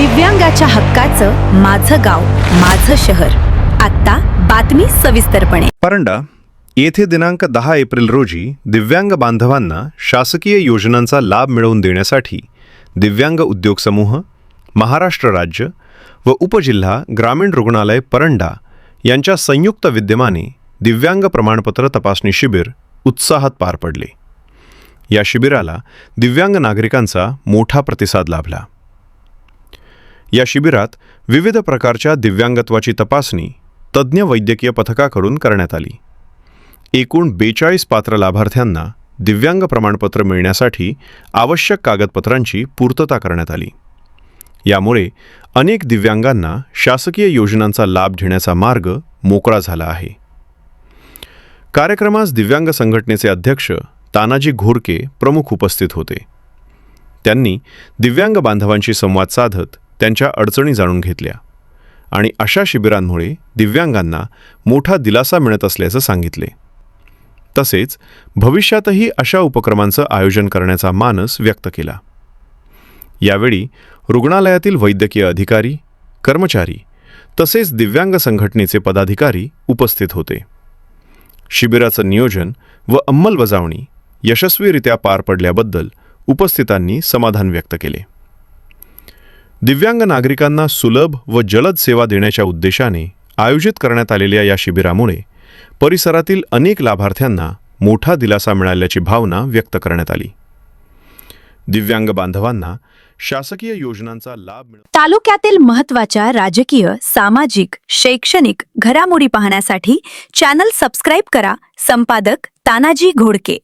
दिव्यांगाच्या हक्काचं माझं गाव माझं शहर. आता बातमी सविस्तरपणे. परंडा येथे दिनांक 10 एप्रिल रोजी दिव्यांग बांधवांना शासकीय योजनांचा लाभ मिळवून देण्यासाठी दिव्यांग उद्योग समूह, महाराष्ट्र राज्य व उपजिल्हा ग्रामीण रुग्णालय परंडा यांच्या संयुक्त विद्यमाने दिव्यांग प्रमाणपत्र तपासणी शिबिर उत्साहात पार पडले. या शिबिराला दिव्यांग नागरिकांचा मोठा प्रतिसाद लाभला. या शिबिरात विविध प्रकारच्या दिव्यांगत्वाची तपासणी तज्ज्ञ वैद्यकीय पथकाकडून करण्यात आली. एकूण 42 पात्र लाभार्थ्यांना दिव्यांग प्रमाणपत्र मिळण्यासाठी आवश्यक कागदपत्रांची पूर्तता करण्यात आली. यामुळे अनेक दिव्यांगांना शासकीय योजनांचा लाभ घेण्याचा मार्ग मोकळा झाला आहे. कार्यक्रमास दिव्यांग संघटनेचे अध्यक्ष तानाजी घोरके प्रमुख उपस्थित होते. त्यांनी दिव्यांग बांधवांशी संवाद साधत त्यांच्या अडचणी जाणून घेतल्या आणि अशा शिबिरांमुळे दिव्यांगांना मोठा दिलासा मिळत असल्याचं सांगितले. तसेच भविष्यातही अशा उपक्रमांचं आयोजन करण्याचा मानस व्यक्त केला. यावेळी रुग्णालयातील वैद्यकीय अधिकारी, कर्मचारी तसेच दिव्यांग संघटनेचे पदाधिकारी उपस्थित होते. शिबिराचं नियोजन व अंमलबजावणी यशस्वीरित्या पार पडल्याबद्दल उपस्थितांनी समाधान व्यक्त केले. दिव्यांग नागरिकांना सुलभ व जलद सेवा देण्याच्या उद्देशाने आयोजित करण्यात आलेल्या या शिबिरामुळे परिसरातील अनेक लाभार्थ्यांना मोठा दिलासा मिळाल्याची भावना व्यक्त करण्यात आली. दिव्यांग बांधवांना शासकीय योजनांचा लाभ तालुक्यातील महत्त्वाच्या राजकीय, सामाजिक, शैक्षणिक घडामोडी पाहण्यासाठी चॅनल सबस्क्राईब करा. संपादक तानाजी घोडके.